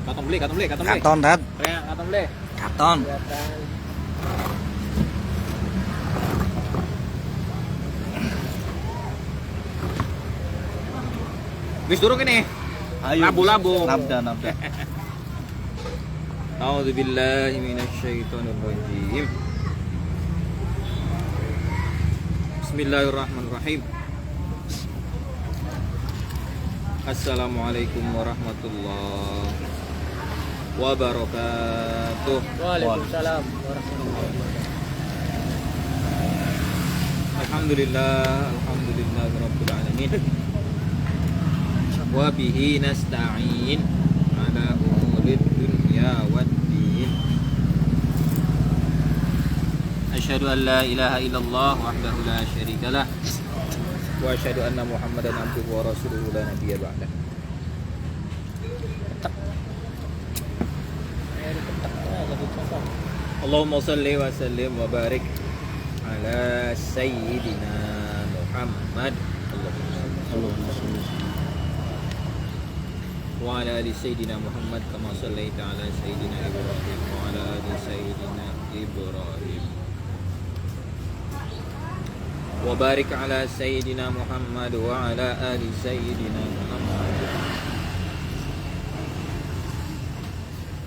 Katon beli. Katon, Dad. Katon beli. Katon. Wis turun ini. Labu-labu. Nabda. A'udzubillahi minasyaitonir rajim. Bismillahirrahmanirrahim. Assalamualaikum warahmatullahi wabarakatuh. Waalaikumsalam warahmatullahi wabarakatuh. Alhamdulillah rabbil alamin. Wa bihi nasta'in ala umurid dunya waddin. Asyhadu an la ilaha illallah wahdahu la syarikalah wa asyhadu anna Muhammadan abduhu wa rasuluhu la nabiyya ba'dah. Allahumma salli wa sallim wa barik ala sayyidina Muhammad wa ala ali sayyidina Muhammad kama sallaita ala sayyidina Ibrahim wa ala ali sayyidina Ibrahim wa barik ala sayyidina Muhammad wa ala ali sayyidina Muhammad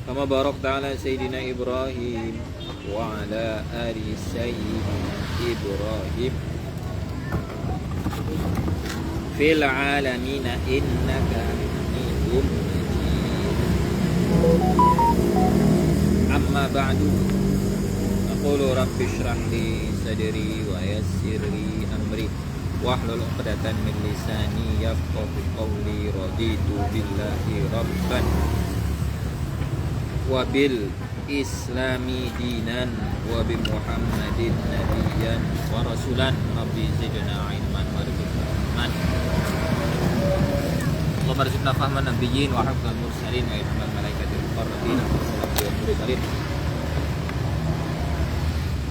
kama barakta ala sayyidina Ibrahim wa ala ali sayyidina Ibrahim fil alamin innaka hamidum majid. Amma ba'du. Aqulu rabbi shrah li sadri wa yassir li amri wahlul 'uqdatan min lisani yafqahu qawli. Raditu billahi rabban wa bil islami dinan wa bi Muhammadin nabiyyan wa rasulan. Rabbi zidna ilman warzuqna Allahumma arzuqna fahman nabiyyin wa hifdzal mursalin wa ilmal malaikatil muqarrabin wa salatu mursalin.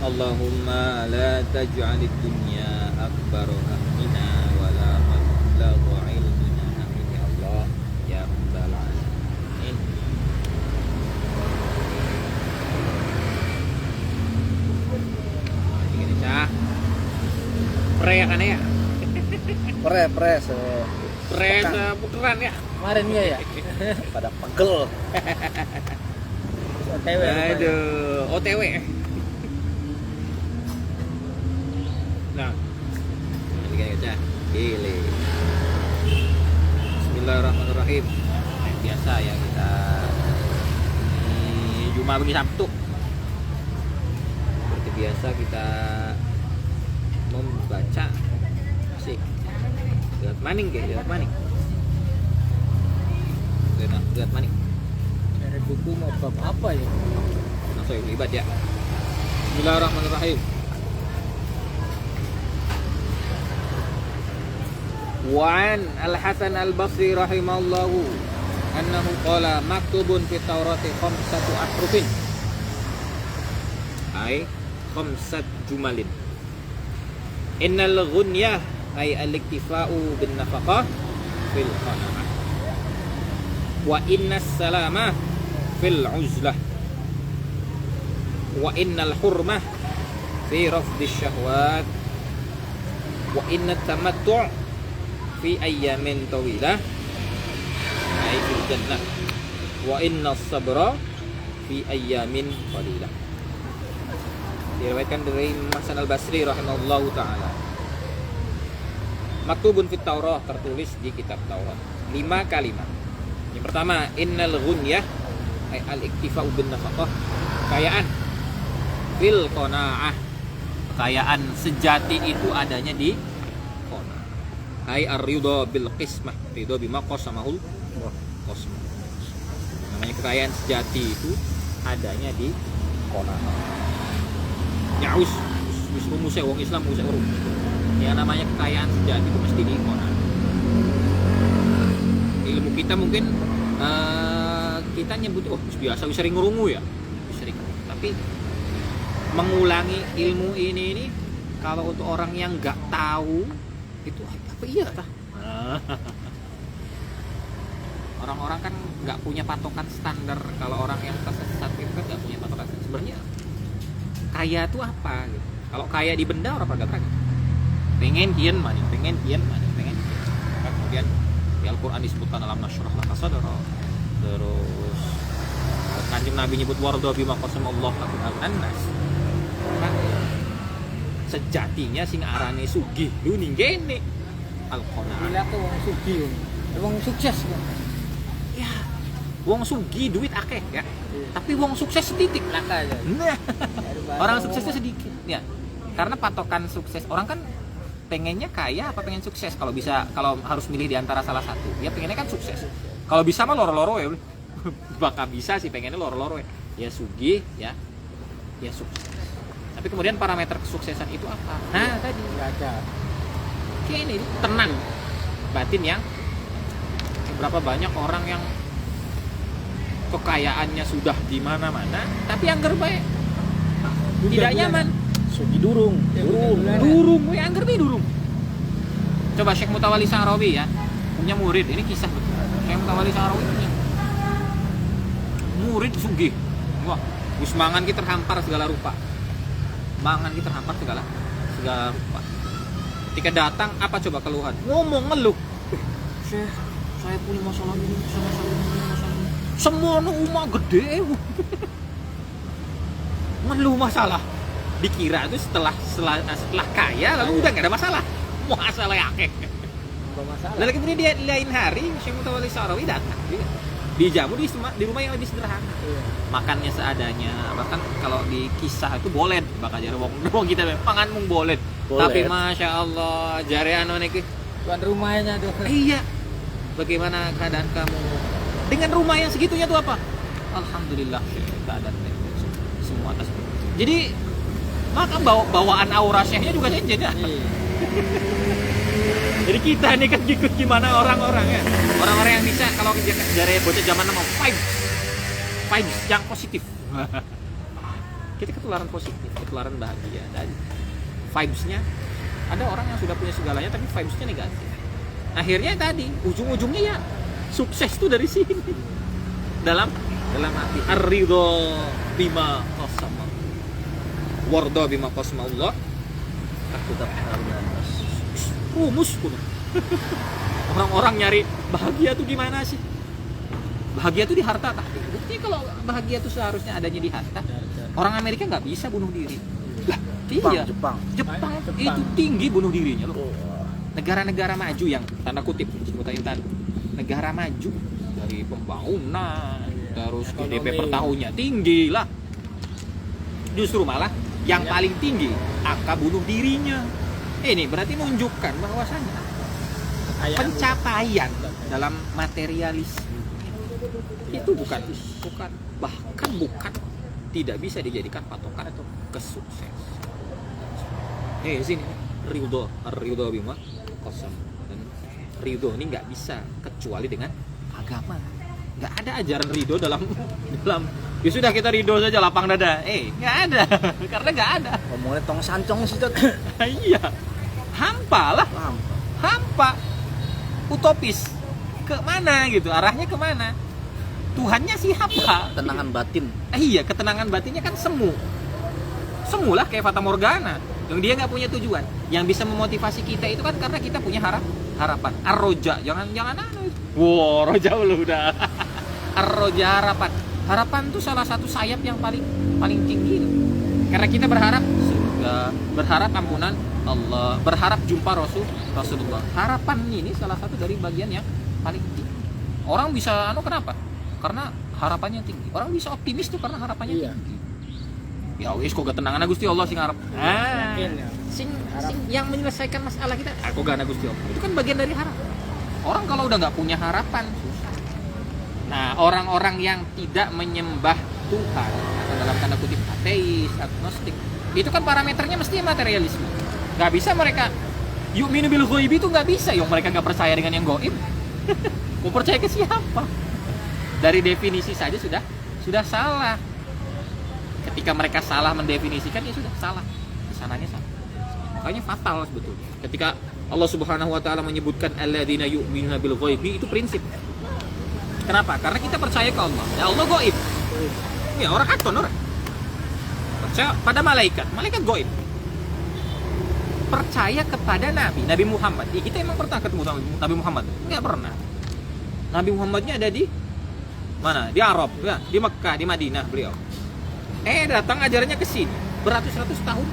Allahumma la taj'alid dunya akbar hammina wa la mablagha ilmina. Amin ya Allah ya rabbal alamin. Ini cah. Pre kan ya? Pres. Puteran ya. Kemarin ya. Pada pegel. OTW. Aduh, OTW. Nah, ini kan aja. Gile. Bismillahirrahmanirrahim. Biasa ya kita ini Jumat pagi Sabtu. Seperti biasa kita membaca asik. Lihat maning ke, lihat maning. Lihat maning. Dari buku mau bab apa ya? Langsung libat ya. Bismillahirrahmanirrahim. Wa an Al-Hasan Al-Basri rahimahullahu annahu qala maktubun fi Taurati khamsatu ahrufin. Ai khamsat jumalin. Innal ghunyah ay al-iktifa'u bin nafaqah fil qana'ah wa innas salamah fil uzlah wa innal hurmah fi rafdis syahwat wa innat tamattu' fi ayyamin tawilah ay fil jannah wa innas sabra fi ayyamin qalilah. Diriwayatkan dari Hasan Al-Basri rahimahullahu taala. Maktubun fit Taurah, tertulis di kitab Taurat 5 kalimat. Yang pertama, innal ghunyah ay al-iktifa'u bin nafaqah, kekayaan fil qanaah, kekayaan sejati itu adanya di qanaah. Ay ar-ridha bil qismah, ridha bima qasamahul qasmah. Namanya kekayaan sejati itu adanya di qanaah. Nyaus wis rumusé wong Islam rumusé urung. Yang namanya kekayaan sejati itu mesti di qanaah. Ilmu kita mungkin kita nyebut biasa sering ngerungu ya, sering. Tapi mengulangi ilmu ini kalau untuk orang yang nggak tahu itu apa iya tah? Orang-orang kan nggak punya patokan standar. Kalau orang yang tersesat itu kan nggak punya patokan standar. Sebenarnya kaya itu apa gitu. Kalau kaya di benda orang pada berani. Pengen kian money. Kemudian di Al-Quran disebutkan dalam nasyrah laka sadra. Terus Kanjeng Nabi nyebut warda bima qasama Allah lakum al-annas. Sejatinya sing arane sugih lu ning kene al-qanaah. Bila tuh wong sugih, wong sukses kan. Ya, wong sugih duit akeh ya. Tapi wong sukses sedikit. Laka aja. Nah, orang suksesnya sedikit ya. Karena patokan sukses orang kan pengennya kaya apa pengen sukses. Kalau bisa, kalau harus milih di antara salah satu, ya pengennya kan sukses. Kalau bisa mah loro-loro ya. Bakal bisa sih pengennya loro-loro ya. Ya sugih ya. Ya sukses. Tapi kemudian parameter kesuksesan itu apa? Nah, tadi Nggak ada. kayak ini tenang batin yang berapa banyak orang yang kekayaannya sudah di mana-mana tapi angger bae tidak nyaman. Sugi durung. Durung, we angger bae durung. Coba Syekh Mutawalli Sa'rawi ya, punya murid, ini kisah betul. Syekh Mutawalli Sa'rawi punya murid sugih. Wah, gus mangan kita terhampar segala rupa. Mangan kita terhampar segala rupa. Ketika datang, apa coba keluhan? Ngomong ngeluh. Syekh, saya punya masalah ini, masalah ini. Semua rumah gede. Ngeluh masalah. Dikira itu setelah kaya lalu udah nggak ada masalah. Masalah akeh. Nggak masalah. Lalu kemudian dia lain hari Syekh Mutawalli Sa'rawi datang. Dijamu di rumah yang lebih sederhana. Iya. Makannya seadanya. Bahkan kalau di kisah itu boleh bakal jare wong kita pangan mung boleh. Tapi masya Allah jare anu niki Tuan rumahnya tuh. iya. Bagaimana keadaan kamu? Dengan rumah yang segitunya tuh apa? Alhamdulillah keadaan semua atas. Jadi maka bawaan aura syekhnya juga senjen ya. Iya. Jadi kita ini kan ikut gimana orang-orang ya. Orang-orang yang bisa kalau jare bocah zaman nama vibes yang positif. Kita ketularan positif, ketularan bahagia. Dan vibes-nya ada orang yang sudah punya segalanya tapi vibes-nya negatif. Akhirnya tadi ujung-ujungnya ya sukses tuh dari sini. Dalam hati ar-ridha bima qasama. Warda bima qasama Allah. Aku tak pernah. Rumus kuno. Orang-orang nyari bahagia tuh gimana sih? Bahagia tuh di harta tak? Buktinya kalau bahagia tuh seharusnya adanya di harta. Orang Amerika nggak bisa bunuh diri. Lah, iya. Jepang. Itu tinggi bunuh dirinya loh. Negara-negara maju yang tanda kutip sebutin tadi. Negara maju dari pembangunan terus GDP per tahunnya tinggi lah. Justru malah yang paling tinggi angka bunuh dirinya. Ini berarti menunjukkan bahwasannya pencapaian dalam materialisme itu bukan bahkan tidak bisa dijadikan patokan atau kesuksesan. Sini ridho bima qasam. Dan ridho ini nggak bisa kecuali dengan agama. Nggak ada ajaran ridho dalam ya sudah kita ridho saja lapang dada. Nggak ada karena nggak ada. Ngomongnya tong sancong sih tuh. Iya. Hampa lah. Hampa. Utopis. Kemana gitu? Arahnya kemana? Tuhannya siapa? Tenangan batin. Iya, ketenangan batinnya kan semu. Semu lah kayak Fata Morgana. Yang dia nggak punya tujuan. Yang bisa memotivasi kita itu kan karena kita punya harapan. Ar-roja. Jangan anu. Wow, roja lu udah. Ar-roja harapan. Harapan tuh salah satu sayap yang paling tinggi tuh. Karena kita berharap surga, berharap ampunan Allah, berharap jumpa Rasulullah. Harapan ini salah satu dari bagian yang paling tinggi. Orang bisa kenapa? Karena harapannya tinggi. Orang bisa optimis tuh karena harapannya tinggi. Ya wis kok ketenangan Gusti Allah sing ngarep. Sing yang menyelesaikan masalah kita. Aku gak Gusti Allah. Itu kan bagian dari harapan. Orang kalau udah nggak punya harapan susah. Nah, orang-orang yang tidak menyembah Tuhan atau dalam tanda kutip ateis, agnostik, itu kan parameternya mesti materialisme. Nggak bisa mereka yu'minu bil ghaibi itu nggak bisa, yang mereka nggak percaya dengan yang gaib. Mau percaya ke siapa? Dari definisi saja sudah salah. Ketika mereka salah mendefinisikan ya sudah salah. Kesananya salah. Makanya fatal sebetulnya. Ketika Allah Subhanahu wa taala menyebutkan alladzina yu'minuna bil ghaibi itu prinsip. Kenapa? Karena kita percaya ke Allah. Ya Allah gaib. Ya orang akton orang. Percaya pada malaikat. Malaikat gaib. Percaya kepada Nabi Muhammad. Kita emang pernah ketemu Nabi Muhammad? Enggak pernah. Nabi Muhammadnya ada di mana? Di Arab, ya, di Mekah, di Madinah beliau. Datang ajarannya ke sini beratus-ratus tahun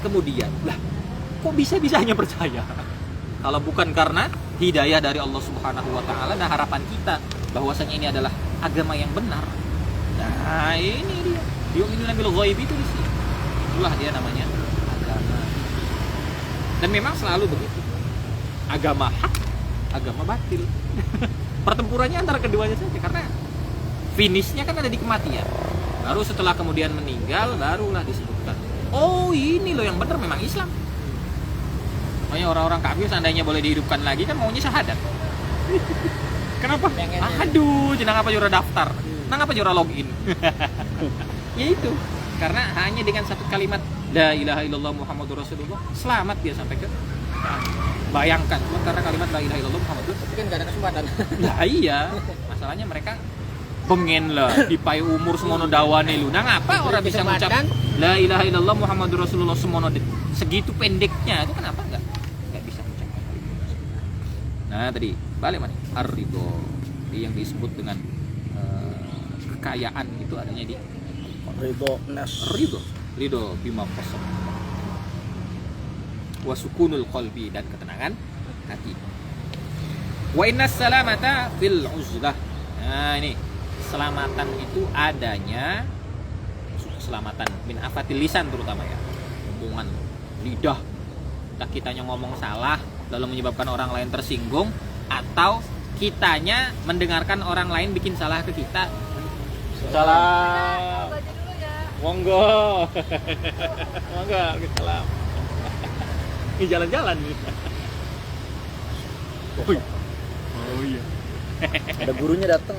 kemudian. Lah, kok bisa-bisanya percaya? Kalau bukan karena hidayah dari Allah Subhanahu wa taala dan harapan kita bahwasanya ini adalah agama yang benar. Nah, ini dia. Yu'minuna bil ghaib itu di sini. Itulah dia namanya agama. Dan memang selalu begitu. Agama hak, agama batil. Pertempurannya antara keduanya saja karena finishnya kan ada di kematian. Baru setelah kemudian meninggal barulah disebutkan. Oh, ini loh yang benar memang Islam. Makanya orang-orang kafir seandainya boleh dihidupkan lagi kan maunya syahadat. Kenapa? Aduh, jenang apa jura daftar? Nang apa jura login? Ya itu. Karena hanya dengan satu kalimat La ilaha illallah Muhammadur Rasulullah selamat dia sampai ke bayangkan, karena kalimat La ilaha illallah Muhammadur Tapi kan gak ada kesempatan. Lah iya, masalahnya mereka pengen lah di payu umur semono dawane lu. Nah, ngapa orang bisa ngucap La ilaha illallah Muhammadur Rasulullah semono segitu pendeknya? Itu kenapa enggak bisa mengucapkan kalimat. Nah, tadi balik mana? Ar-ridho. Yang disebut dengan kekayaan itu adanya di Ridho nas. Ridho bima qasam. Wa sukunul qalbi, dan ketenangan hati. Wa innas salamata fil uzlah. Nah, ini keselamatan itu adanya, keselamatan min afatil lisan terutama ya, hubungan lidah. Entah kitanya ngomong salah lalu menyebabkan orang lain tersinggung, atau kitanya mendengarkan orang lain bikin salah ke kita. Salam. Monggo. Monggo, salam. Ini jalan-jalan nih. Oh iya. Ada gurunya datang.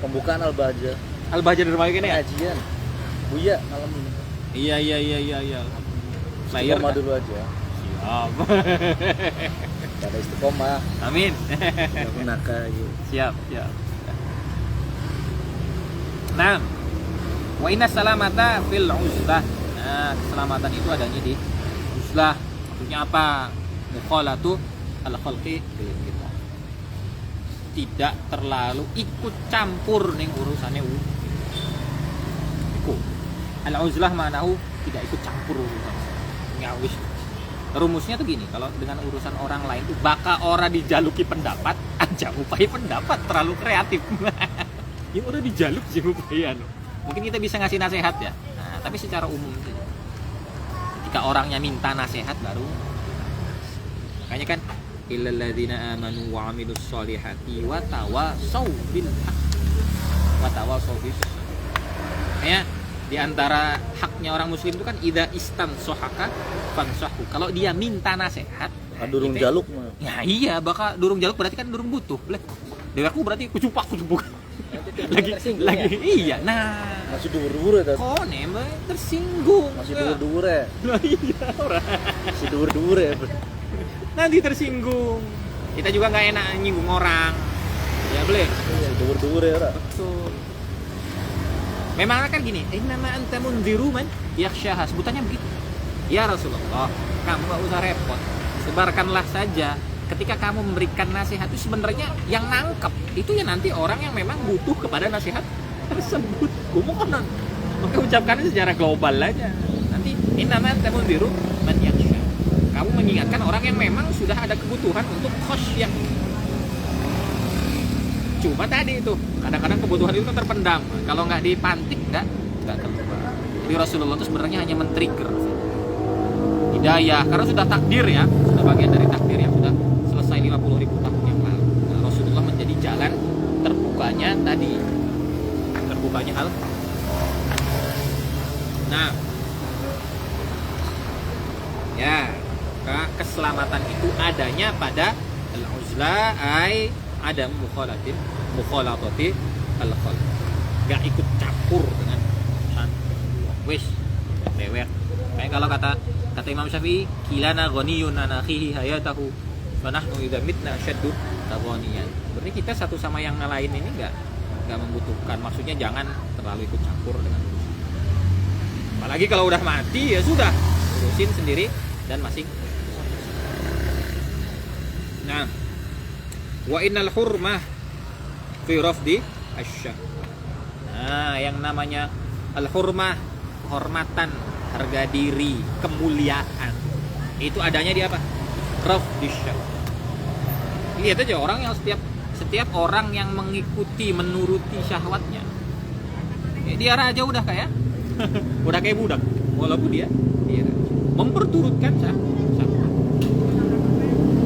Pembukaan Al-Baja. Al-Baja dari mana ya? Kajian. Buya malam ini. Iya. Istiqomah dulu aja. Siap. Ada istiqomah. Amin. Enggak punaka gitu. Siap. Nah, wa inna salamata fil uzlah. Nah, keselamatan itu adanya di uzlah. Maksudnya apa? Mukhalatu al-khalqi bil kita. Tidak terlalu ikut campur ning urusane iku. Al-uzlah manahu tidak ikut campur urusan. Ngawis. Rumusnya tuh gini, kalau dengan urusan orang lain tuh baka ora dijaluki pendapat, aja upai pendapat terlalu kreatif. Yang udah dijaluk sih upaya. Mungkin kita bisa ngasih nasihat ya. Nah, tapi secara umum saja. Ketika orangnya minta nasihat baru. Makanya kan illal ladzina amanu wa 'amilus sholihati wa tawassaw bil haqq wa tawassaw bis. Ya, di antara haknya orang muslim itu kan idza istansohaka fansahu. Kalau dia minta nasihat, Durung jaluk mah. Ya iya, bakal durung jaluk berarti kan durung butuh. Dewaku berarti kucupak. lagi iya. Nah, Masih dhuwur-dhuwur ya. kok nembak tersinggung. Masih dhuwur-dhuwur ya. Lah iya, ora. Masih dhuwur-dhuwur ya. Nanti tersinggung. Kita juga nggak enak nyinggung orang. Ya boleh. Iya, dhuwur-dhuwur ya, ora. Betul. Memang kan gini, innama anta mundziru man yakhshaha. Sebutannya begitu. Ya Rasulullah, kamu nggak usah repot. Sebarkanlah saja. Ketika kamu memberikan nasihat itu sebenarnya yang nangkep itu ya nanti orang yang memang butuh kepada nasihat tersebut. Kumohonan. Maka ucapkannya secara global aja. Nanti innama anta mundziru man yakhsha. Kamu mengingatkan orang yang memang sudah ada kebutuhan untuk khasyah. Cuma tadi itu kadang-kadang kebutuhan itu terpendam. Kalau nggak dipantik nggak keluar. Jadi Rasulullah itu sebenarnya hanya men-trigger hidayah karena sudah takdir ya, sudah bagian dari takdir yang sudah selesai 50.000 tahun yang lalu. Nah, Rasulullah menjadi jalan terbukanya tadi, terbukanya hal. Nah, ya keselamatan itu adanya pada al-uzlah ay ada mukhalatati al-khalq. Enggak ikut campur dengan wis lewat. Kayak kalau kata Imam Syafi'i, kilana ghaniyun an akhihi hayatahu wa nahnu idza mitna ashaddu mutagoniyan. Berarti kita satu sama yang lain ini nggak membutuhkan. Maksudnya jangan terlalu ikut campur dengan urusan. Apalagi kalau udah mati ya sudah, urusin sendiri dan masing. Nah, wa innal hurmah fi rafdi asyah. Nah, yang namanya al-hurmah, kehormatan, harga diri, kemuliaan, itu adanya di apa? Rafdi asyah. Lihat aja orang yang setiap orang yang mengikuti, menuruti syahwatnya, ya dia raja udah kayak udah kayak budak, walaupun dia memperturutkan syahwat.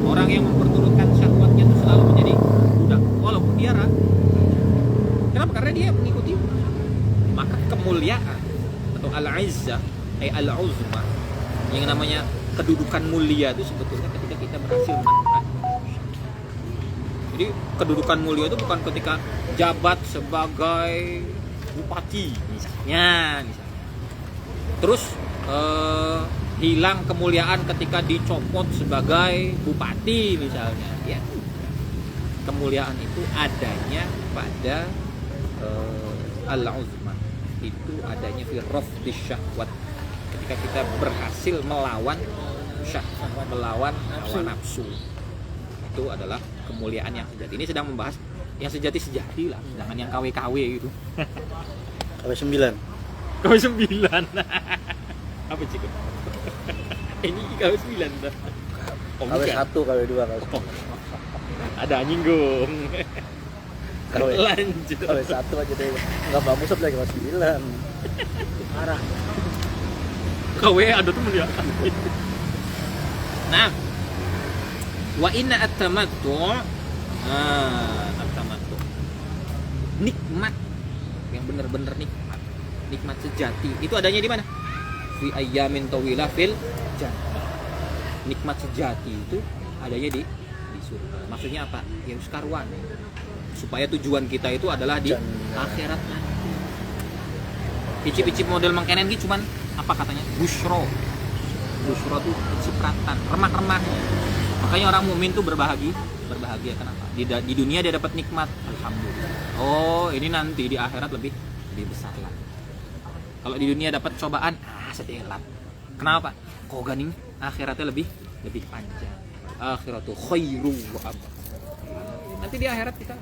Orang yang memperturutkan syahwatnya itu selalu menjadi budak, walaupun dia raja. Kenapa? Karena dia mengikuti. Maka kemuliaan atau al-izzah, al-uzma, yang namanya kedudukan mulia itu sebetulnya ketika kita berhasil menaklukkan. Jadi kedudukan mulia itu bukan ketika jabat sebagai bupati misalnya. Terus hilang kemuliaan ketika dicopot sebagai bupati misalnya. Ya. Kemuliaan itu adanya pada al-uzma. Itu adanya fi rafdi syahwat. Ketika kita berhasil melawan syahwat, melawan hawa nafsu. Itu adalah kemuliaan yang sejati. Ini sedang membahas yang sejati lah, jangan yang KW-KW gitu. KW 9. KW 9. Apa sih? Ini KW 9 dah. Oh, KW 1, KW 2, KW 1. Ada nyinggung. KW Lanjut. KW 1 aja deh. Enggak bagus lagi KW 9. Marah. KW ada tuh mulia. Nah, wa inna at-tamattu, at-tamattu, nikmat yang benar-benar nikmat sejati itu adanya di mana? Fi ayyamin tawilah fil jannah. Nikmat sejati itu adanya di surga. Maksudnya apa? Ya sekarwan. Supaya tujuan kita itu adalah di akhirat nanti. Icip-icip model mengkenen gitu cuman apa katanya? Busyro itu cipratan, remah-remah. Makanya orang mukmin tuh berbahagia kenapa? Di dunia dia dapat nikmat, alhamdulillah. Oh, ini nanti di akhirat lebih besar lah. Kalau di dunia dapat cobaan, sedelat. Kenapa? Kok ganing akhiratnya lebih panjang. Akhiratu khairu wa abqa. Nanti di akhirat kita.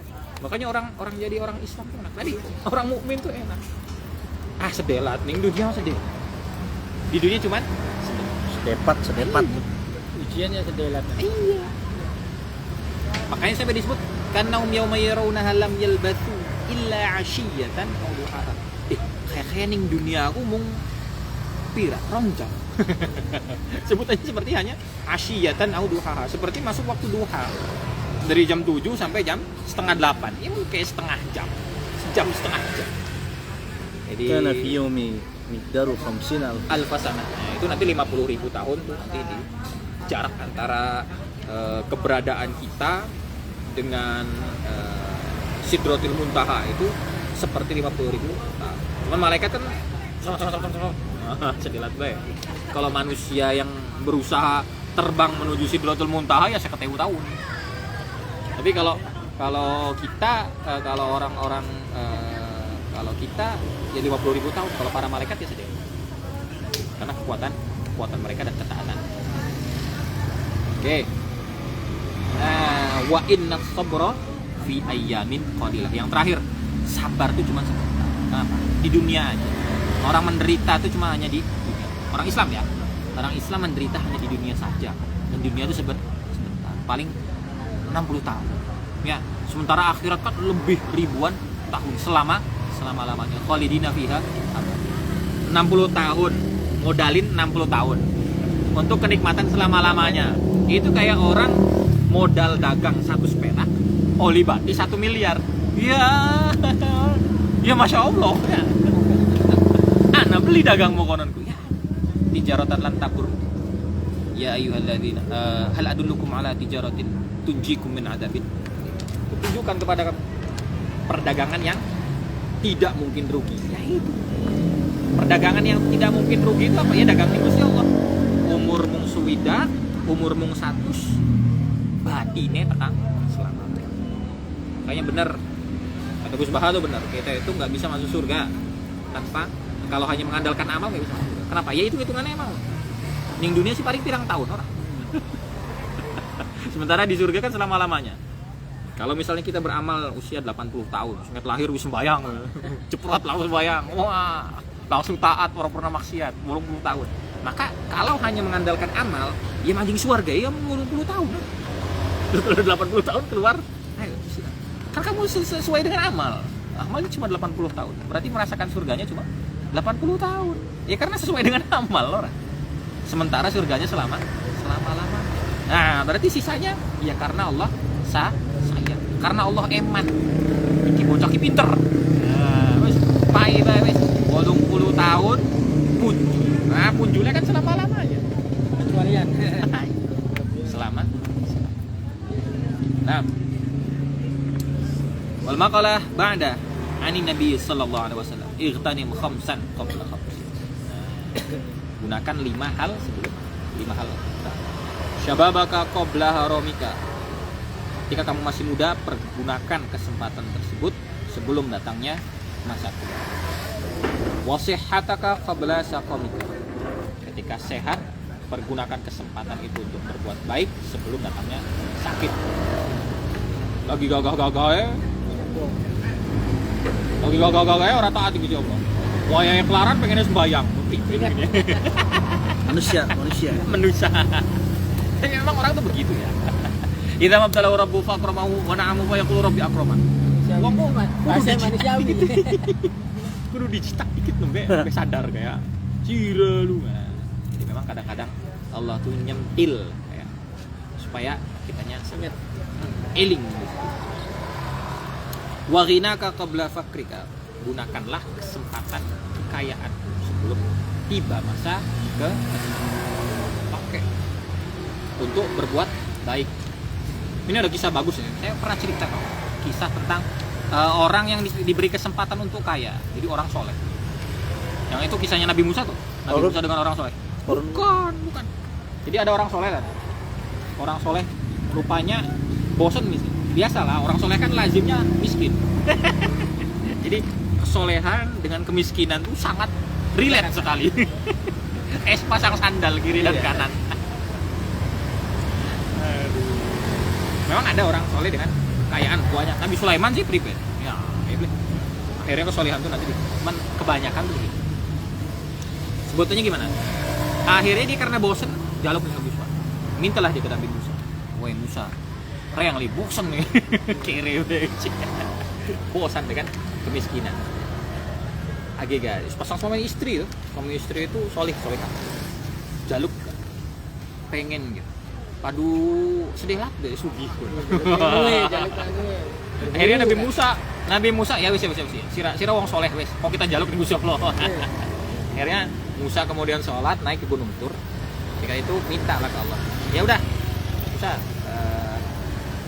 Makanya orang jadi orang Islam tuh enak. Tadi orang mukmin tuh enak. Sedelat nih dunia sedelat. Di dunia cuman sedepat. Ujiannya sedelat. Iya. Makanya sampai disebut kannaum yauma yarawnaha lam yalbathu illa 'ashiyatan aw duhaha. Kayak ning dunia aku mung pira ronjang. Sebutannya seperti hanya 'ashiyatan aw duhaha, seperti masuk waktu duha. Dari jam 7 sampai jam setengah 8. Ya mungkin kayak setengah jam. Sejam setengah jam. Jadi Kana fi yaumi miqdaru 50 alfasana. Nah, itu nanti 50.000 tahun tuh nanti di jarak antara keberadaan kita dengan Sidratul Muntaha itu seperti 50.000 tahun. Cuman malaikat kan sedilat bae. Kalau manusia yang berusaha terbang menuju Sidratul Muntaha ya 1000 tahun. Tapi kalau kita kalau orang-orang kalau kita ya 50.000 tahun, kalau para malaikat ya sedih. Karena kekuatan mereka dan ketaatan. Oke. Nah, wa inna sabra fi ayyamin qalilah. Yang terakhir, sabar itu cuma sebentar. Kenapa? Di dunia aja. Orang menderita itu cuma hanya di dunia. Orang Islam ya. Orang Islam menderita hanya di dunia saja. Dan dunia itu sebentar. Paling 60 tahun. Ya, sementara akhirat kan lebih ribuan tahun selama-lamanya. Khalidina fiha 60 tahun. Modalin 60 tahun. Untuk kenikmatan selama-lamanya. Itu kayak orang modal dagang 1 perak, oli bati 1 miliar. Ya Masya Allah ya. Ana beli dagang mau kononku ya. Tijaratan lan takur. Ya ayyuhalladzina hal adullukum ala tijaratin tunjikum min adzabin. Tunjukkan kepada perdagangan yang tidak mungkin rugi. Ya itu. Perdagangan yang tidak mungkin rugi itu apa ya? Dagang di Gusti Allah. Umur mung suwida, umur mung 100, badine tekan selamat. Kayaknya benar. Kata Gus Baha tuh benar. Kita itu nggak bisa masuk surga tanpa kalau hanya mengandalkan amal nggak bisa masuk surga. Kenapa? Ya itu hitungannya emang. Ning dunia sih paling pirang tahun orang. Sementara di surga kan selama-lamanya. Kalau misalnya kita beramal usia 80 tahun, ingat lahir wis sembayang, ceprot langsung sembayang, wah, langsung taat orang pernah maksiat, 80 tahun. Maka kalau hanya mengandalkan amal, ya anjing surga ya 80 tahun. Kalau 80 tahun keluar, ayo, kan kamu sesuai dengan amal. Amalnya cuma 80 tahun. Berarti merasakan surganya cuma 80 tahun. Ya karena sesuai dengan amal orang. Sementara surganya selama-lamanya. Nah, berarti sisanya ya karena Allah sayang. Karena Allah eman. Iki bocah ki pinter. Nah, wis pai bae wis 80 tahun punjul. Nah, punjulnya kan selama-lamanya. Kecualian. Selama. Nah. Wal maqalah ba'da ani Nabi sallallahu alaihi wasallam. Igtanim khamsan qabla khamsin. Gunakan 5 hal sebelum 5 hal. Syababaka qabla haramika. Ketika kamu masih muda, pergunakan kesempatan tersebut sebelum datangnya masa tua. Wasihhataka qabla saqamika. Ketika sehat, pergunakan kesempatan itu untuk berbuat baik sebelum datangnya sakit. Lagi gagah-gagah ya. Lagi gagah-gagah ya orang taat gitu Allah. Wayang kelaran pengennya sembayang. Manusia. Memang orang tuh begitu ya. Idza mabtalahu rabbuhu fakramahu wa na'amahu fa yaqulu rabbi akraman. Wong kok Bahasa manusiawi gitu. Kudu dicetak dikit nembe sampai sadar kayak cira lu. Nah, jadi memang kadang-kadang Allah tuh nyentil ya, supaya kitanya sangat eling. Wa ghinaka qabla fakrika. Gunakanlah kesempatan kekayaan sebelum tiba masa pakai untuk berbuat baik. Ini ada kisah bagus ya. Saya pernah cerita kisah tentang orang yang diberi kesempatan untuk kaya. Jadi orang soleh. Yang itu kisahnya Nabi Musa tuh. Nabi Musa dengan orang soleh. Bukan. Jadi ada orang soleh kan. Orang soleh rupanya bosan miskin. Biasalah orang soleh kan lazimnya miskin. Jadi kesolehan dengan kemiskinan tuh sangat relate sekali. Pasang sandal kiri dan kanan. Memang ada orang soleh dengan kekayaan banyak. Nabi Sulaiman sih pribadi. Ya, akhirnya kesolehan tuh nanti cuman kebanyakan tuh gitu. Sebetulnya gimana? Akhirnya dia karena bosen jaluk ke Nabi Musa. Mintalah dia ke Nabi Musa. Woi Musa, yang li bosen nih. Kiri udah. Bosan dengan kemiskinan. Age guys, pasang suami istri tuh. Suami istri itu soleh. Jaluk pengen gitu. Padu sedih lah deh sugih. Akhirnya Nabi Musa ya wis. Sira wong soleh wis. Kok kita jaluk di Gusti Allah. Akhirnya Musa kemudian sholat naik ke Gunung Tur. Ketika itu minta lah ke Allah. Ya udah. Musa,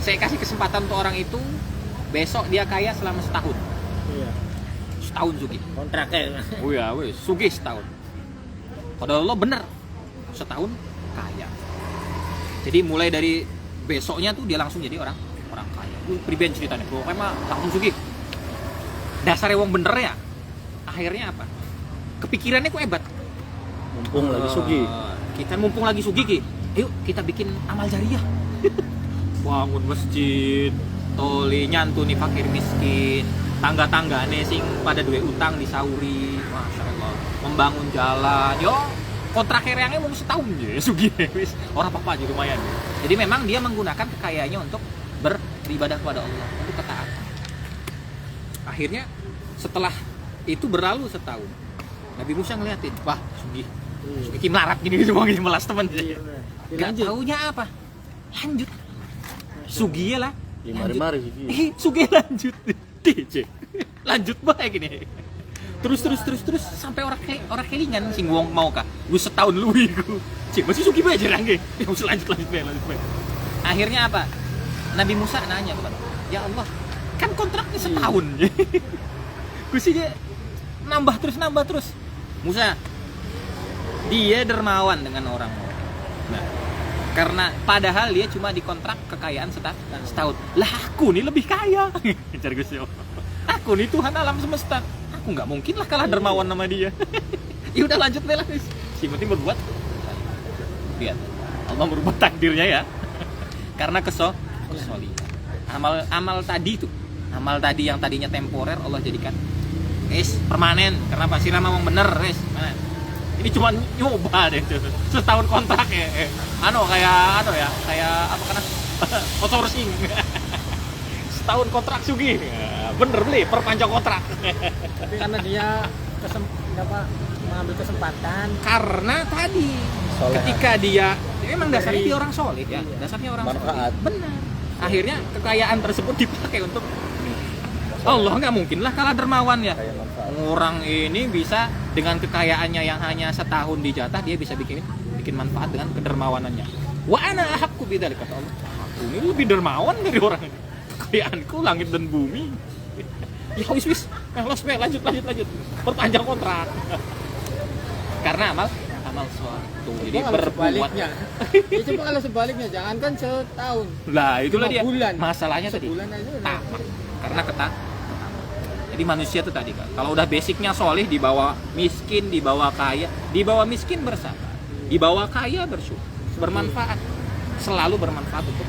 saya kasih kesempatan untuk orang itu besok dia kaya selama setahun. Iya. Setahun sugih. Kontraknya. Oh ya wis, sugih setahun. Padahal Allah bener. Setahun kaya. Jadi mulai dari besoknya tuh dia langsung jadi orang kaya. Pribadi ceritanya, pokoknya mah langsung sugih. Dasarnya wong bener ya. Akhirnya apa? Kepikirannya kok hebat. Mumpung lagi sugi. Kita mumpung lagi sugih ki. Yuk kita bikin amal jariah. Bangun masjid, toli nyantuni fakir miskin, tangga-tanggane sing pada duwe utang disauri. Masya Allah. Membangun jalan. Yo kontrak yang mau setahun ya sugih wis orang apa aja lumayan. Jadi memang dia menggunakan kekayaannya untuk beribadah kepada Allah, untuk ketaatan. Akhirnya setelah itu berlalu setahun, Nabi Musa ngeliatin, wah sugih melarat gini semua gini melas teman. Gak taunya apa? Lanjut. Sugih lah. Mari sugih lanjut. DJ. Lanjut bae gini. Terus sampai orang kelingan sing wong mau kah? Gue setahun luwi gue. Cik masih sugih bae jarang ge. Ya lanjut bae. Akhirnya apa? Nabi Musa nanya kepada, "Ya Allah, kan kontraknya setahun." Gue sih dia nambah terus. Musa, dia dermawan dengan orang. Nah, Karena padahal dia cuma dikontrak kekayaan setahun. Lah aku nih lebih kaya. Jar Gus Yo. Aku nih Tuhan alam semesta. Aku nggak mungkin lah kalah dermawan sama dia. Ya udah lanjut deh lah. Si penting berbuat. Lihat. Allah merubah takdirnya ya. Karena kesolihan. Amal tadi tuh. Amal tadi yang tadinya temporer Allah jadikan permanen. Karena Pak Siram memang bener, ini cuma nyoba deh tuh. Setahun kontrak ya. Kayak apa karena outsourcing. Setahun kontrak Sugi. Bener beli perpanjang kontrak. Tapi karena dia mengambil kesempatan. Karena tadi Soleh. ketika dia memang dasarnya dia orang soleh ya. Dasarnya orang Manfaat. soleh. Benar. Akhirnya kekayaan tersebut dipakai untuk Allah nggak mungkin lah kalah dermawan ya. Kayak manfaat. Orang ini bisa dengan kekayaannya yang hanya setahun dijatah dia bisa bikin manfaat dengan kedermawanannya. Wa ana ahaqqu bidzalika kata Allah. Aku ini lebih dermawan dari orang ini. Kekayaanku langit dan bumi. Ya wis. Lanjut. Perpanjang kontrak. Karena amal soleh. Tuh, jadi berbuat. Ya coba kalau sebaliknya, jangankan setahun. Lah, itulah 5 dia. bulan. Masalahnya tadi. Sebulan aja udah. Tamak. Karena ketamak. Jadi manusia tuh tadi kan. Kalau udah basicnya soleh, dibawa miskin, dibawa kaya, dibawa miskin bersabar, dibawa kaya bersyukur, bermanfaat, selalu bermanfaat untuk.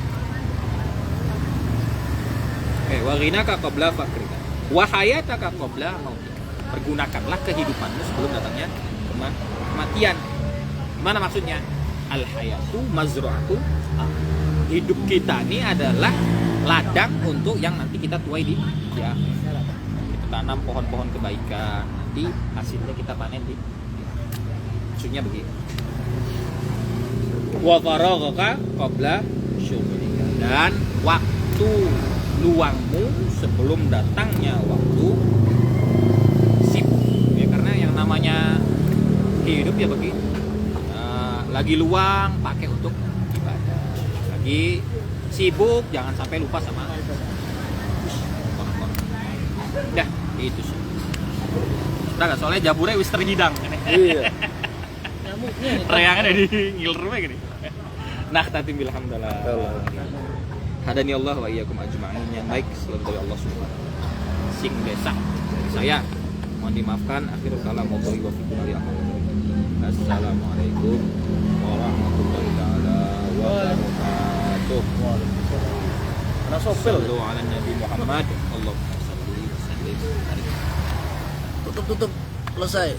Wa ghinaka qabla fakrika, wa hayataka qabla mautika. Pergunakanlah kehidupanmu sebelum datangnya kematian. Gimana maksudnya? Al hayatu mazru'atu. Hidup kita ini adalah ladang untuk yang nanti kita tuai di akhirat. Tanam pohon-pohon kebaikan, nanti hasilnya kita panen di maksudnya begitu. Wa faraghaka qabla syughlika, dan waktu luangmu sebelum datangnya waktu sibuk ya, karena yang namanya hidup ya begitu. Lagi luang pakai untuk ibadah, lagi sibuk jangan sampai lupa sama dah itu sih. Udah gak soalnya jaburnya wis terhidang. Iya. Reangnya di ngiler rumah gini. Nah, tatim bilhamdulillah. Hadani Allah wa iyyakum ajma'in, yang baik selalu dari Allah Subhanahu. Sing desa dari saya. Mohon dimaafkan, akhirul kalam wa wa fikum ali amal. Assalamualaikum warahmatullahi taala wabarakatuh. Karena sopel. Sallu ala Nabi Muhammad. Allahumma shalli wa sallim. Tutup. Selesai.